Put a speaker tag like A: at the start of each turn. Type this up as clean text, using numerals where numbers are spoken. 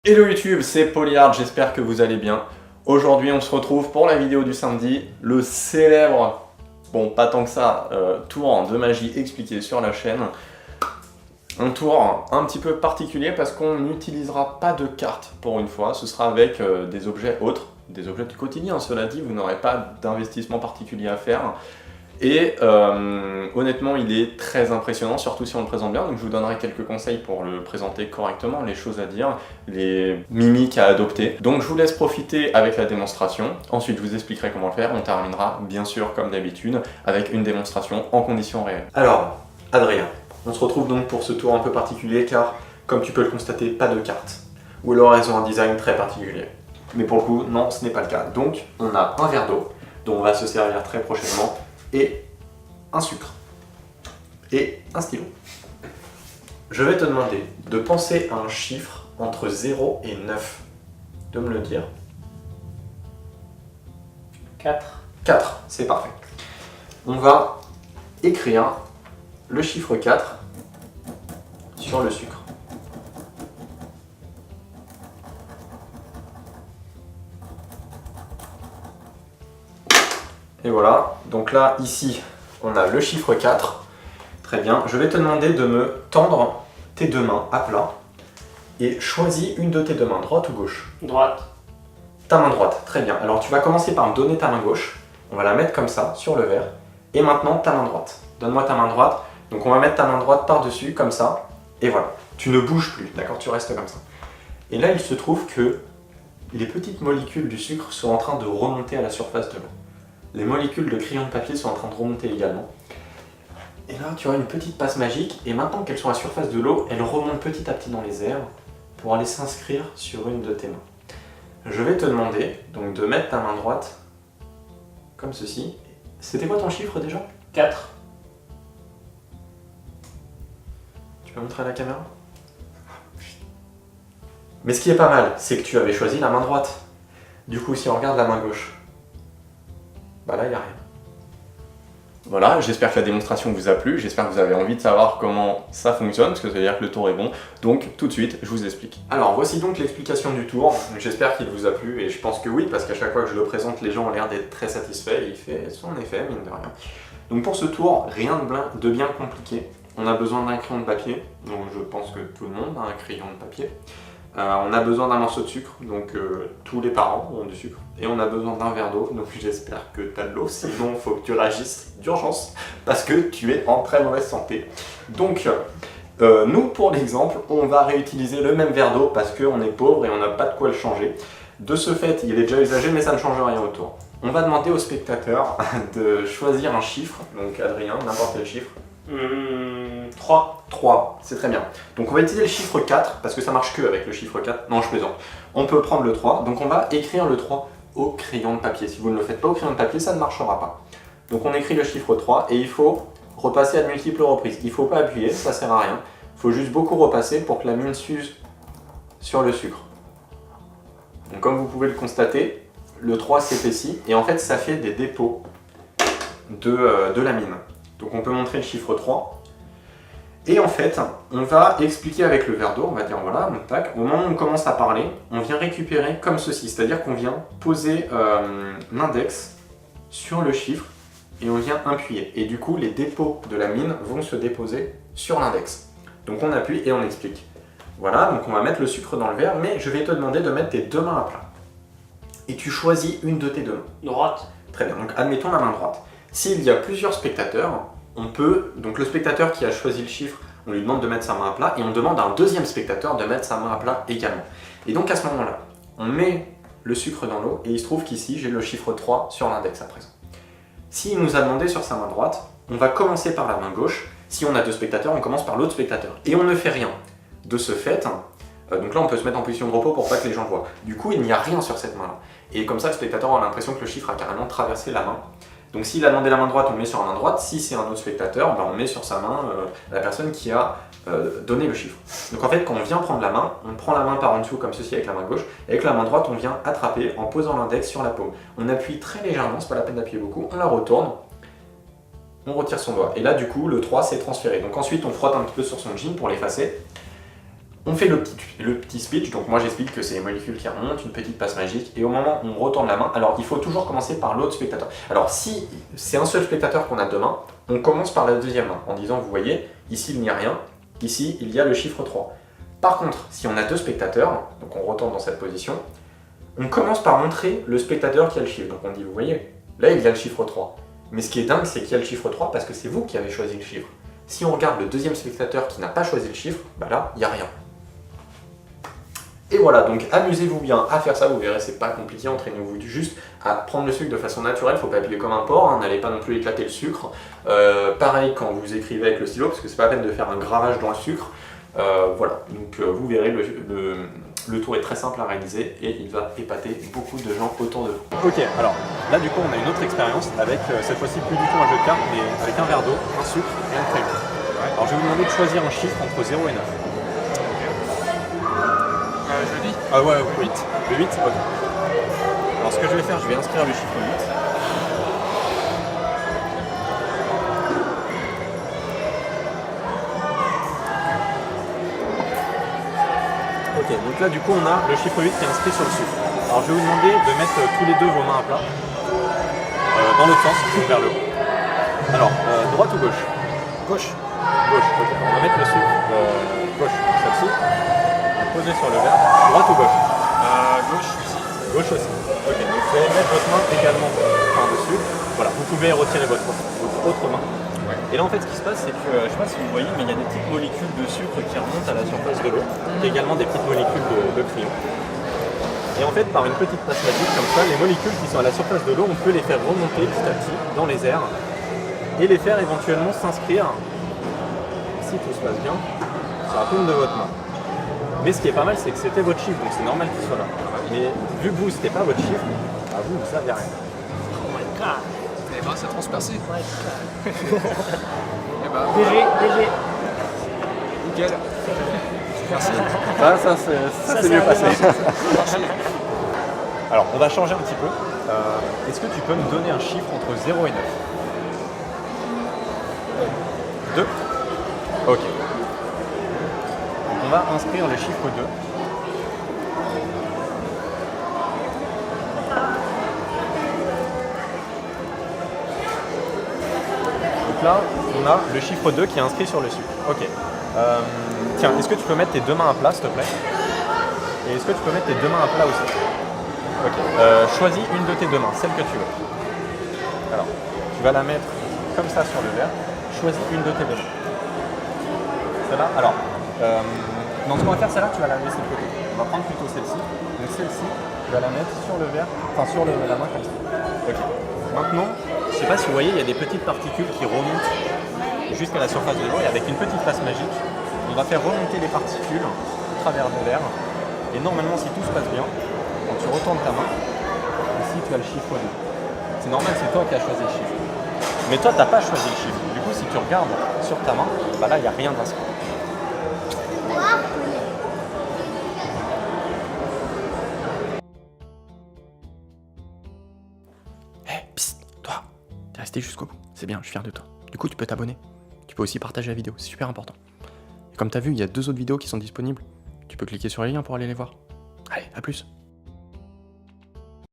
A: Hello YouTube, c'est Polyard, j'espère que vous allez bien. Aujourd'hui on se retrouve pour la vidéo du samedi, le célèbre, bon pas tant que ça, tour de magie expliqué sur la chaîne. Un tour un petit peu particulier parce qu'on n'utilisera pas de cartes pour une fois, ce sera avec des objets autres, des objets du quotidien. Cela dit, vous n'aurez pas d'investissement particulier à faire. Et honnêtement, il est très impressionnant, surtout si on le présente bien. Donc je vous donnerai quelques conseils pour le présenter correctement, les choses à dire, les mimiques à adopter. Donc je vous laisse profiter avec la démonstration. Ensuite, je vous expliquerai comment le faire. On terminera, bien sûr, comme d'habitude, avec une démonstration en conditions réelles. Alors, Adrien, on se retrouve donc pour ce tour un peu particulier, car, comme tu peux le constater, pas de cartes. Ou alors elles ont un design très particulier. Mais pour le coup, non, ce n'est pas le cas. Donc, on a un verre d'eau, dont on va se servir très prochainement, et un sucre et un stylo. Je vais te demander de penser à un chiffre entre 0 et 9. De me le dire.
B: 4.
A: 4, c'est parfait. On va écrire le chiffre 4 sur le sucre. Et voilà, donc là, ici, on a le chiffre 4. Très bien, je vais te demander de me tendre tes deux mains à plat et choisis une de tes deux mains, droite ou gauche?
B: Droite.
A: Ta main droite, très bien. Alors tu vas commencer par me donner ta main gauche, on va la mettre comme ça, sur le verre, et maintenant ta main droite. Donne-moi ta main droite, donc on va mettre ta main droite par-dessus, comme ça, et voilà. Tu ne bouges plus, d'accord? Tu restes comme ça. Et là, il se trouve que les petites molécules du sucre sont en train de remonter à la surface de l'eau. Les molécules de crayon de papier sont en train de remonter également. Et là, tu as une petite passe magique, et maintenant qu'elles sont à la surface de l'eau, elles remontent petit à petit dans les airs pour aller s'inscrire sur une de tes mains. Je vais te demander donc de mettre ta main droite comme ceci. C'était quoi ton chiffre déjà?
B: 4.
A: Tu peux montrer à la caméra? Mais ce qui est pas mal, c'est que tu avais choisi la main droite. Du coup, si on regarde la main gauche, bah là, il n'y a rien. Voilà, j'espère que la démonstration vous a plu, j'espère que vous avez envie de savoir comment ça fonctionne, parce que ça veut dire que le tour est bon. Donc, tout de suite, je vous explique. Alors, voici donc l'explication du tour. J'espère qu'il vous a plu, et je pense que oui, parce qu'à chaque fois que je le présente, les gens ont l'air d'être très satisfaits, et il fait son effet, mine de rien. Donc pour ce tour, rien de bien compliqué. On a besoin d'un crayon de papier, donc je pense que tout le monde a un crayon de papier. On a besoin d'un morceau de sucre, donc tous les parents ont du sucre. Et on a besoin d'un verre d'eau, donc j'espère que tu as de l'eau, sinon il faut que tu réagisses d'urgence, parce que tu es en très mauvaise santé. Donc, nous, pour l'exemple, on va réutiliser le même verre d'eau, parce qu'on est pauvre et on n'a pas de quoi le changer. De ce fait, il est déjà usagé, mais ça ne change rien autour. On va demander aux spectateurs de choisir un chiffre, donc Adrien, n'importe quel chiffre.
B: 3.
A: 3, c'est très bien. Donc on va utiliser le chiffre 4, parce que ça marche que avec le chiffre 4. Non, je plaisante. On peut prendre le 3, donc on va écrire le 3 au crayon de papier. Si vous ne le faites pas au crayon de papier, ça ne marchera pas. Donc on écrit le chiffre 3 et il faut repasser à de multiples reprises. Il ne faut pas appuyer, ça sert à rien. Il faut juste beaucoup repasser pour que la mine s'use sur le sucre. Donc comme vous pouvez le constater, le 3 s'épaissit et en fait ça fait des dépôts de la mine. Donc on peut montrer le chiffre 3. Et en fait, on va expliquer avec le verre d'eau, on va dire voilà, tac, au moment où on commence à parler, on vient récupérer comme ceci, c'est-à-dire qu'on vient poser l'index sur le chiffre et on vient appuyer. Et du coup, les dépôts de la mine vont se déposer sur l'index. Donc on appuie et on explique. Voilà, donc on va mettre le sucre dans le verre, mais je vais te demander de mettre tes deux mains à plat. Et tu choisis une de tes deux mains.
B: Droite.
A: Très bien, donc admettons la main droite. S'il y a plusieurs spectateurs, on peut, donc le spectateur qui a choisi le chiffre, on lui demande de mettre sa main à plat et on demande à un deuxième spectateur de mettre sa main à plat également. Et donc à ce moment-là, on met le sucre dans l'eau et il se trouve qu'ici j'ai le chiffre 3 sur l'index à présent. S'il nous a demandé sur sa main droite, on va commencer par la main gauche. Si on a deux spectateurs, on commence par l'autre spectateur. Et on ne fait rien. De ce fait, donc là on peut se mettre en position de repos pour pas que les gens voient. Du coup il n'y a rien sur cette main-là. Et comme ça le spectateur a l'impression que le chiffre a carrément traversé la main. Donc s'il a demandé la main droite, on met sur la main droite. Si c'est un autre spectateur, ben on met sur sa main la personne qui a donné le chiffre. Donc en fait, quand on vient prendre la main, on prend la main par en dessous comme ceci avec la main gauche. Et avec la main droite, on vient attraper en posant l'index sur la paume. On appuie très légèrement, c'est pas la peine d'appuyer beaucoup. On la retourne, on retire son doigt. Et là, du coup, le 3 s'est transféré. Donc ensuite, on frotte un petit peu sur son jean pour l'effacer. On fait le petit speech, donc moi j'explique que c'est les molécules qui remontent, une petite passe magique, et au moment où on retourne la main, alors il faut toujours commencer par l'autre spectateur. Alors si c'est un seul spectateur qu'on a deux mains, on commence par la deuxième main, en disant, vous voyez, ici il n'y a rien, ici il y a le chiffre 3. Par contre, si on a deux spectateurs, donc on retourne dans cette position, on commence par montrer le spectateur qui a le chiffre. Donc on dit, vous voyez, là il y a le chiffre 3. Mais ce qui est dingue, c'est qu'il y a le chiffre 3 parce que c'est vous qui avez choisi le chiffre. Si on regarde le deuxième spectateur qui n'a pas choisi le chiffre, bah là, il n'y a rien. Et voilà, donc amusez-vous bien à faire ça, vous verrez, c'est pas compliqué, entraînez-vous juste à prendre le sucre de façon naturelle, faut pas appuyer comme un porc, hein, n'allez pas non plus éclater le sucre. Pareil quand vous écrivez avec le stylo, parce que c'est pas la peine de faire un gravage dans le sucre. Voilà, donc vous verrez, le tour est très simple à réaliser et il va épater beaucoup de gens autour de vous.
C: Ok, alors là du coup on a une autre expérience avec cette fois-ci plus du tout un jeu de cartes, mais avec un verre d'eau, un sucre et un crayon. Alors je vais vous demander de choisir un chiffre entre 0 et 9.
B: Je dis.
C: Ah ouais, 8. Le 8, ok. Alors ce que je vais faire, je vais inscrire le chiffre 8. Ok, donc là du coup on a le chiffre 8 qui est inscrit sur le sucre. Alors je vais vous demander de mettre tous les deux vos mains à plat. Dans l'autre sens, donc vers le haut. Alors, droite ou gauche? Gauche. Gauche, ok. On va mettre le sucre gauche, celle-ci. Poser sur le verre. Droite ou gauche?
B: Gauche ici.
C: Gauche aussi. Ok, donc vous allez mettre votre main également par-dessus. Voilà, vous pouvez retirer votre autre main.
B: Ouais.
C: Et là en fait ce qui se passe c'est que, je sais pas si vous voyez, mais il y a des petites molécules de sucre qui remontent à la surface de l'eau. Il y a également des petites molécules de crayon. Et en fait par une petite passe magique comme ça, les molécules qui sont à la surface de l'eau, on peut les faire remonter petit à petit dans les airs et les faire éventuellement s'inscrire, si tout se passe bien, sur la paume de votre main. Mais ce qui est pas mal, c'est que c'était votre chiffre, donc c'est normal qu'il soit là. Mais vu que vous, c'était pas votre chiffre, à vous, vous savez rien.
B: Oh my god. Eh ben, c'est transpercé. Eh ben,
D: DG.
B: nickel. Merci.
C: Ça c'est mieux passé. Alors, on va changer un petit peu. Est-ce que tu peux me donner un chiffre entre 0 et 9? 2. Ok. On va inscrire le chiffre 2. Donc là, on a le chiffre 2 qui est inscrit sur le sucre. Ok. Tiens, est-ce que tu peux mettre tes deux mains à plat, s'il te plaît? Et est-ce que tu peux mettre tes deux mains à plat aussi? Ok. Choisis une de tes deux mains, celle que tu veux. Alors, tu vas la mettre comme ça sur le verre. Choisis une de tes deux mains. Celle-là. Alors, non, ce qu'on va faire, celle-là, tu vas la laisser de côté. On va prendre plutôt celle-ci. Donc celle-ci, tu vas la mettre sur le verre, enfin sur la main comme ça. Ok. Maintenant, je ne sais pas si vous voyez, il y a des petites particules qui remontent jusqu'à la surface de l'eau et avec une petite passe magique, on va faire remonter les particules au travers de l'air. Et normalement, si tout se passe bien, quand tu retournes ta main, ici tu as le chiffre 2. C'est normal, c'est toi qui as choisi le chiffre. Mais toi, tu n'as pas choisi le chiffre. Du coup, si tu regardes sur ta main, bah là, il n'y a rien d'inscrit. Toi, t'es resté jusqu'au bout. C'est bien, je suis fier de toi. Du coup, tu peux t'abonner. Tu peux aussi partager la vidéo, c'est super important. Et comme t'as vu, il y a 2 autres vidéos qui sont disponibles. Tu peux cliquer sur les liens pour aller les voir. Allez, à plus.